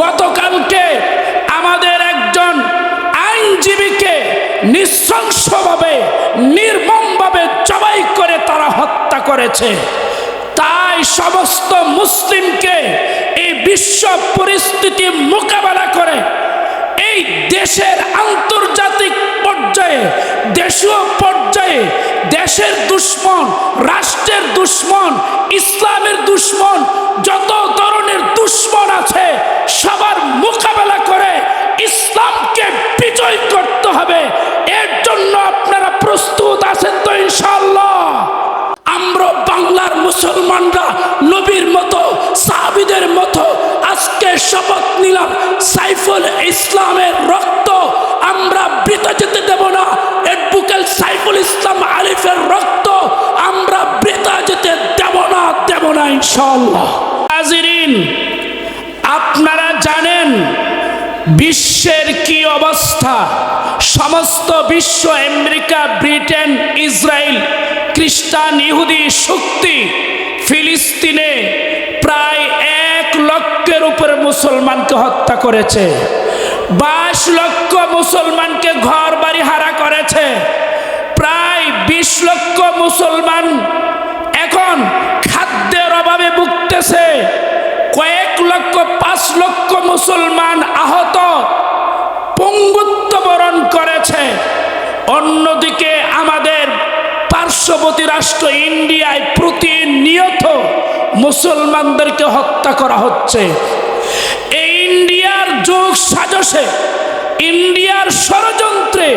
গতকালকে আমাদের একজন আইনজীবীকে নৃশংসভাবে নির্মমভাবে জবাই করে তারা হত্যা করেছে। তাই সমস্ত মুসলিমকে এই বিশ্ব পরিস্থিতি মোকাবেলা করে এই দেশের আন্তর্জাতিক পর্যায়ে, দেশীয় পর্যায়ে দেশের দুশ্মন, রাষ্ট্রের দুশ্মন, ইসলামের দুশ্মন, যত ধরনের দুশ্মন আছে সবার মোকাবেলা করে ইসলামকে বিজয় করতে হবে। এর জন্য আপনারা প্রস্তুত আছেন তো ইনশাআল্লাহ? আমরা বাংলার মুসলমানরা নবীর মতো, সাহাবীদের মতো আজকে শপথ নিলাম, সাইফুল ইসলামের রক্ত আমরা বৃথা যেতে দেব না। অ্যাডভোকেট সাইফুল ইসলাম আলিফের রক্ত আমরা বৃথা যেতে দেব না ইনশাআল্লাহ। হাজিরিন, আপনারা জানেন বিশ্বের কি অবস্থা। সমস্ত বিশ্ব, আমেরিকা, ব্রিটেন, ইসরায়েল, খ্রিস্টান, ইহুদি শক্তি ফিলিস্তিনে প্রায় 1 লক্ষের উপরে মুসলমানকে হত্যা করেছে। 22 লক্ষ মুসলমানকে ঘর বাড়ি হারা করেছে। প্রায় 20 লক্ষ মুসলমান এখন খাদ্যের অভাবে ভুগতেছে। কয়েক লক্ষ, 5 লক্ষ মুসলমান আহত, পঙ্গুত্ব বরণ করেছে। অন্যদিকে আমাদের পার্শ্ববর্তী রাষ্ট্র ইন্ডিয়ায় প্রতিনিয়ত মুসলমানদেরকে হত্যা করা হচ্ছে। এই ইন্ডিয়ার যোগ সাজসে, ইন্ডিয়ার ষড়যন্ত্রে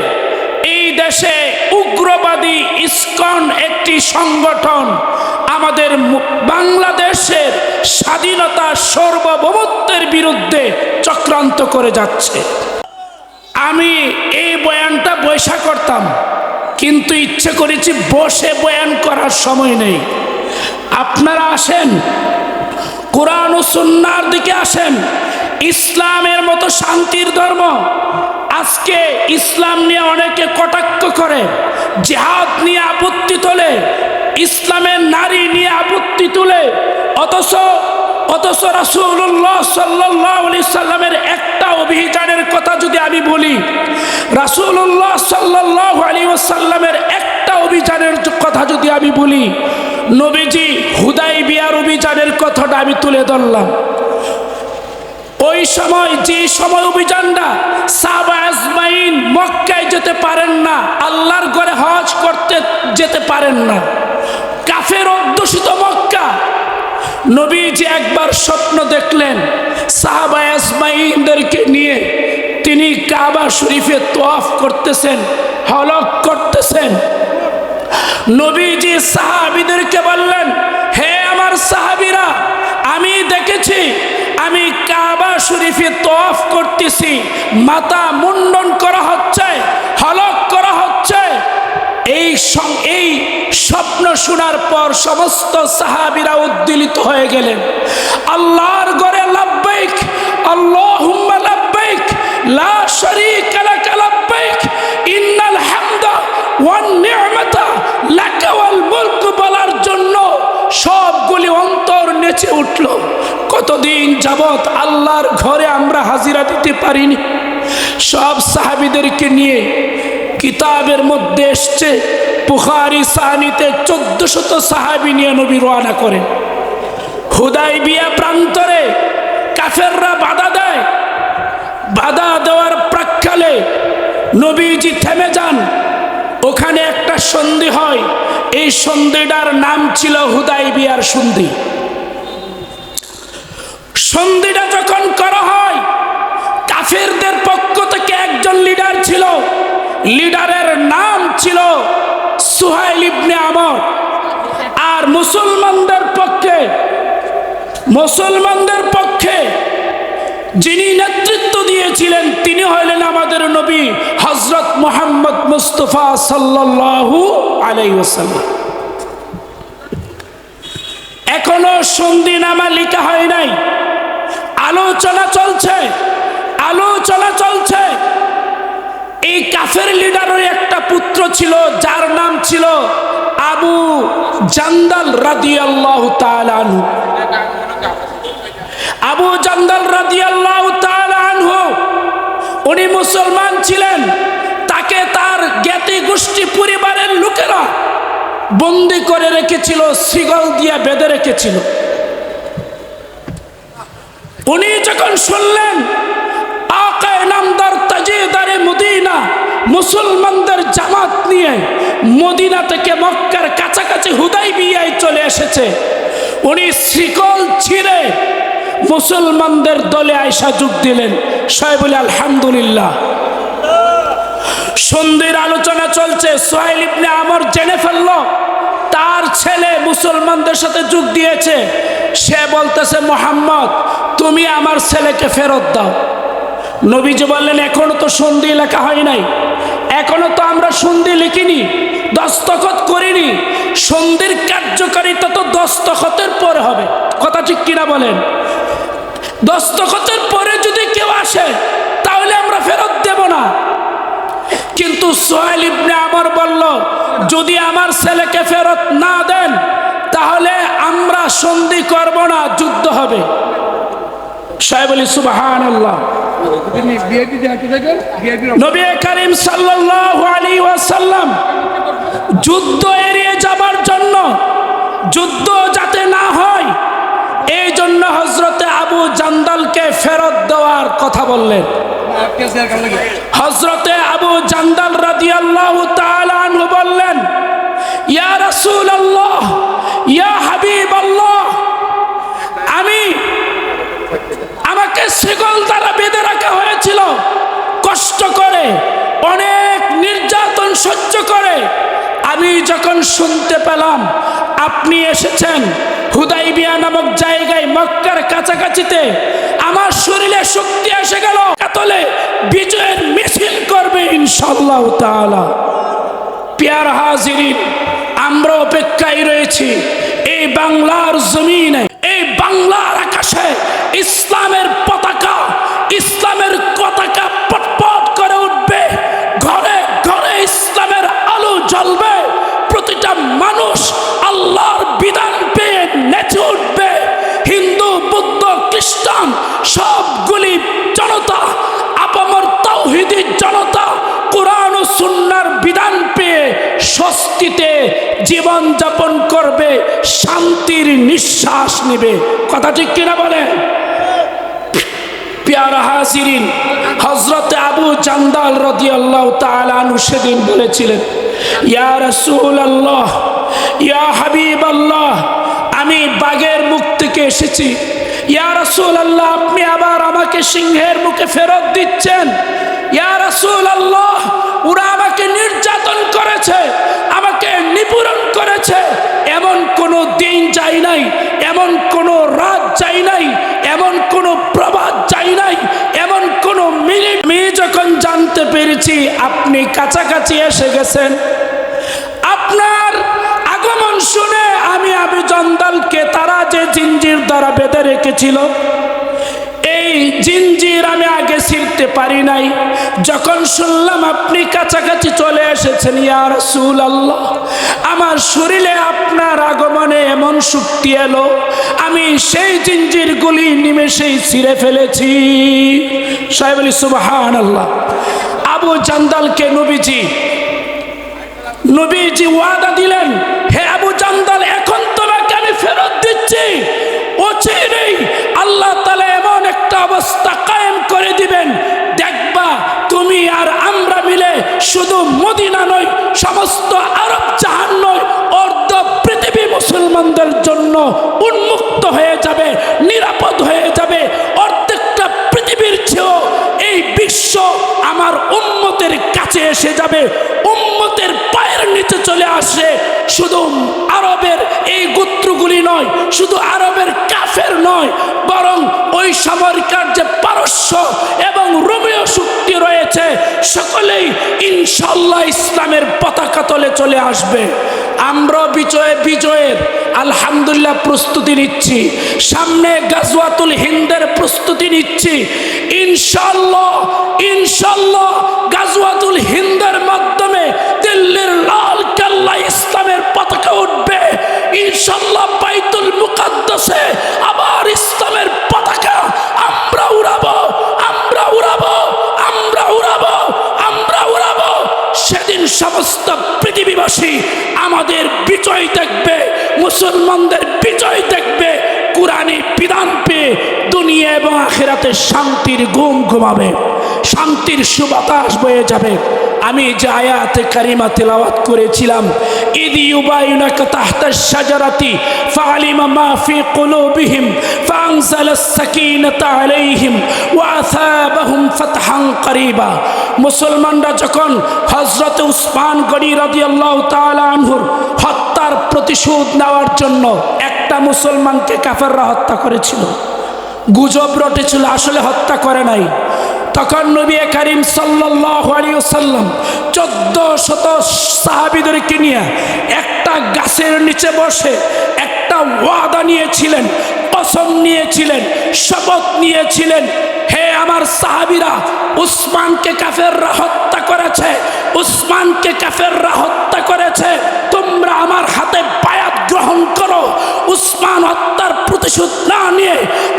এই দেশে উগ্রবাদী ইসকন একটি সংগঠন আমাদের বাংলাদেশের স্বাধীনতা, সার্বভৌমত্বের বিরুদ্ধে চক্রান্ত করে যাচ্ছে। আমি এই বয়ানটা বৈশা করতাম, কিন্তু ইচ্ছে করেছি বসে বয়ান করার সময় নেই। আপনারা আসেন, কোরআন ও সুন্নাহর দিকে আসেন। ইসলামের মতো শান্তির ধর্ম, আজকে ইসলাম নিয়ে অনেকে কটাক্ষ করে, জিহাদ নিয়ে আপত্তি তোলে, ইসলামের নারী নিয়ে আপত্তি তোলে। অথচ রাসূলুল্লাহ সাল্লাল্লাহু আলাইহি সাল্লামের একটা অভিযানের কথা যদি আমি বলি, রাসূলুল্লাহ সাল্লাল্লাহু আলাইহি ওয়াসাল্লামের একটা অভিযানের কথা যদি আমি বলি, নবীজি হুদাইবিয়ার অভিযানের কথাটা আমি তুলে ধরলাম। ওই সময়, যে সময় অভিযানটা সাহাবা আজমাইন মক্কায় যেতে পারেন না, আল্লাহর ঘরে হজ করতে যেতে পারেন না, কাফের অধ্যুষিত মক্কা। নবীজি একবার স্বপ্ন দেখলেন, সাহাবা আজমাইনদেরকে নিয়ে তিনি কাবা শরীফে তওয়াফ করতেছেন, হলক করতেছেন। নবীজি সাহাবীদেরকে বললেন, হে আমার সাহাবীরা, আমি দেখেছি আমি কাবা শরীফে তওয়াফ করতেছি, মাথা মুন্ডন করা হচ্ছে, হলক করা হচ্ছে। এই স্বপ্ন শোনার পর সমস্ত সাহাবীরা উদ্বেলিত হয়ে গেলেন। আল্লাহর ঘরে লাব্বাইক আল্লাহুম্মা লাব্বাইক লা শারীকা লাক লাব্বাইক ইন্নাল হামদা ওয়ান নি'মাতা লাকা ওয়াল মুলক বলার জন্য সবগুলি অন্তর নেচে উঠল। কতদিন যাবত আল্লাহর ঘরে আমরা হাজিরা দিতে পারিনি। সব সাহাবীদেরকে নিয়ে, কিতাবের মধ্যে এসছে, বুখারী সানিতে 1400 সাহাবী নিয়ে নবী রওনা করেন। হুদাইবিয়া প্রান্তরে কাফেররা বাধা দেয়। বাধা দেওয়ার প্রাক্কালে নবীজি থেমে যান। ওখানে একটা সন্ধি হয়, এই সন্ধিটার নাম ছিল হুদাইবিয়ার সন্ধি। সন্ধিটা যখন করা হয়, কাফেরদের পক্ষ থেকে একজন লিডার ছিল, লিডারের নাম ছিল সুহাইল ইবনে আমর। আর মুসলমানদের পক্ষে যিনি নেতৃত্ব দিয়েছিলেন তিনি হলেন আমাদের নবী হযরত মুহাম্মদ মুস্তাফা সাল্লাল্লাহু আলাইহি ওয়াসাল্লাম। এখনো সন্ধিনামা লেখা হয় নাই, আলোচনা চলছে। এই কাফের লিডারের একটা পুত্র ছিল যার নাম ছিল আবু জান্দাল রাদিয়াল্লাহু তাআলা আনহু। আবু জান্দাল রাদিয়াল্লাহু তাআলা আনহু উনি মুসলমান ছিলেন, তাকে তার জ্ঞাতি গোষ্ঠী পরিবারের লোকেরা বন্দি করে রেখেছিল, শিকল দিয়ে বেঁধে রেখেছিল। উনি যখন শুনলেন আকা নামদার তাজিদারে মদিনা মুসলমানদের জামাত নিয়ে মদিনা থেকে মক্কার কাছাকাছি হুদাইবিয়ায় চলে এসেছে, উনি শিকল ছিঁড়ে মুসলমানদের দলে আয়সা যোগ দিলেন। সবাই বলে আলহামদুলিল্লাহ। সন্ধির আলোচনা চলছে, সুহাইল ইবনে আমর জেনে ফেলল তার ছেলে মুসলমানদের সাথে যোগ দিয়েছে। সে বলতেছে, মুহাম্মদ তুমি আমার ছেলেকে ফেরত দাও। নবীজি বললেন, এখনো তো সন্ধি লেখা হয় নাই, এখনো তো আমরা সন্ধি লিখিনি, দস্তখত করিনি। সন্ধির কার্যকারিতা তো দস্তখতের পরে হবে, কথা ঠিক কিনা বলেন? দস্তখতের পরে যদি কেউ আসে তাহলে আমরা ফেরত দেব না। কিন্তু সুহাইল ইবনে আমর বলল, যদি আমার ছেলেকে ফেরত না দেন তাহলে আমরা সন্ধি করব না, যুদ্ধ হবে। সবাই বলি সুবহানাল্লাহ। নবী করিম সাল্লাল্লাহু আলাইহি ওয়াসাল্লাম যুদ্ধ এড়িয়ে যাবার জন্য, যুদ্ধ যাতে না হয় এই জন্য হযরতে আবু জান্দালকে ফেরত দেওয়ার কথা বললেন। হযরতে আবু জান্দাল রাদিয়াল্লাহু তাআলা আনহু বললেন, ইয়া রাসূলুল্লাহ, ইয়া হাবিবাল্লাহ, আমাকে শিকল দ্বারা বেঁধে রাখা হয়েছিল, কষ্ট করে, অনেক নির্যাতন সহ্য করে। আমি যখন শুনতে পেলাম আপনি এসেছেন হুদাইবিয়া নামক জায়গায় মক্কার কাছাকাছিতে, আমার শরীরে শক্তি এসে গেল, কাতলে বিজয়ের মিছিল করবে ইনশাআল্লাহ তাআলা। প্রিয় হাজিরিন, আমরা অপেক্ষায় রয়েছি এই বাংলার জমিনে, এই বাংলার আকাশে ইসলামের পতাকা, ইসলামের পতাকা পটপট করে উঠবে, ঘরে ঘরে ইসলামের আলো জ্বলবে, প্রতিটা মানুষ আল্লাহর বিধান পেয়ে নেচে উঠবে। হিন্দু, বৌদ্ধ, খ্রিস্টান সবগুলি জনতা, আপামর তাওহীদি জনতা কোরআন ও সুন্নাহর বিধান পেয়ে স্বস্তিতে জীবন যাপন করবে, শান্তির নিঃশ্বাস নেবে। কথা ঠিক কিনা বলেন? প্রিয় হাজিরিন, হযরতে আবু জান্দাল রাদিয়াল্লাহু তাআলা আনহু সেদিন বলেছিলেন, ইয়া রাসূলুল্লাহ, ইয়া হাবিবাল্লাহ, আমি বাঘের মুখ থেকে এসেছি। ইয়া রাসূলুল্লাহ, আপনি আবার আমাকে সিংহের মুখে ফেরত দিচ্ছেন। ইয়া রাসূলুল্লাহ, ওরা আমাকে নির্যাতন করেছে, আমাকে নিপীড়ন করেছে, এমন কোনো দিন যাই নাই, এমন কোনো রাত যাই নাই, এমন কোনো প্রভাত যাই নাই, এমন কোনো মিনিট। আমি যখন জানতে পেরেছি আপনি কাছাকাছি এসে গেছেন, আপনার আগমন শুনে আমি আবু জান্দালকে তারা যে জিঞ্জির দ্বারা বেঁধে রেখেছিল, এই জিঞ্জির আমি আগে ছিঁড়তে পারি নাই। যখন শুনলাম আপনি কাছাকাছি চলে এসেছেন, ইয়া রাসূলুল্লাহ, আমার শরীরে আপনার আগমনে এমন শক্তি এলো, আমি সেই জিঞ্জিরগুলি নিমেষেই ছিঁড়ে ফেলেছি। সবাই বলি সুবহানাল্লাহ। আবু জান্দালকে নবীজি ওয়াদা দিলেন, হে আবু জান্দাল, এখন তোমাকে আমি ফেরত দিচ্ছি, অচিরেই আল্লাহ তাআলা এমন একটা অবস্থা কায়েম করে দিবেন, দেখবা তুমি আর আমরা মিলে শুধু মদিনা নয়, সমস্ত আরব জাহান নয়, অর্ধ পৃথিবী মুসলমানদের জন্য উন্মুক্ত হয়ে যাবে, নিরাপদ হয়ে যাবে। অর্ধেকটা পৃথিবীর চেয়েও এই বিশ্ব আমার উম্মতের কাছে এসে যাবে, উম্মতের পায়ের নিচে চলে আসে। শুধু আরবের এই গোত্রগুলি নয়, শুধু আরবের কাফের নয়, বরং ওই সময়কার যে পারস্য এবং রোমীয় শক্তি রয়েছে, সকলেই ইনশাআল্লাহ ইসলামের পতাকা তলে চলে আসবে। আমরা বিজয়ের আলহামদুলিল্লাহ প্রস্তুতি নিচ্ছি, সামনে গাজওয়াতুল হিন্দের প্রস্তুতি নিচ্ছি। ইনশাআল্লাহ গাজওয়াতুল হিন্দের মাধ্যমে দিল্লির লাল কেল্লায় ইসলামের পতাকা উঠবে। ইনশাআল্লাহ বাইতুল মুকাদ্দাসে আবার ইসলামের পতাকা বিশ্ববাসী আমাদের বিজয় দেখবে, মুসলমানদের বিজয় দেখবে, কুরআনী বিধান পেয়ে দুনিয়া এবং আখিরাতে শান্তির ঘুম ঘুমাবে, শান্তির সুবাতাস বয়ে যাবে। আমি যে আয়াতে কারিমা তেলাওয়াত করেছিলাম, ইদি ইউবাইনাকা তাহতাশ শাজারাতি ফাআলিমা মা ফি কুলুবিহিম ফাআনজালাস সাকিনাতা আলাইহিম ওয়া আসাবাহুম ফাতহান করিবা। মুসলমানরা যখন হযরত উসমান গনি রাদিয়াল্লাহু তাআলা আনহুর হত্যার প্রতিশোধ নেওয়ার জন্য একটা মুসলমানকে কাফেররা হত্যা করেছিল, গুজব রটেছিল, আসলে হত্যা করে নাই। তখন নবী করিম সাল্লাল্লাহু আলাইহি ওয়াসাল্লাম 1400 সাহাবীদেরকে নিয়ে একটা গাছের নিচে বসে একটা ওয়াদা নিয়েছিলেন, কসম নিয়েছিলেন, শপথ নিয়েছিলেন, হে আমার সাহাবীরা, উসমানকে কাফেররা হত্যা করেছে, উসমানকে কাফেররা হত্যা করেছে, তোমরা আমার হাতে বায়াত গ্রহণ করো। উসমান হত্যার প্রতিশোধ না নিয়ে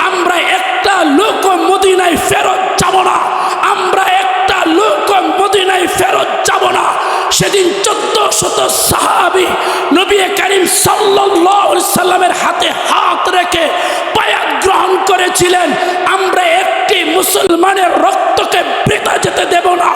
আমরা একটা লোক মদিনায় ফেরত যাব না, আমরা একটা লোক মদিনায় ফেরত যাব না। সেদিন 1400 সাহাবী নবী করিম সাল্লাল্লাহু আলাইহি সাল্লামের হাতে হাত রেখে বায়াত গ্রহণ করেছিলেন, আমরা একটি মুসলমানের রক্তকে বৃথা যেতে দেব না,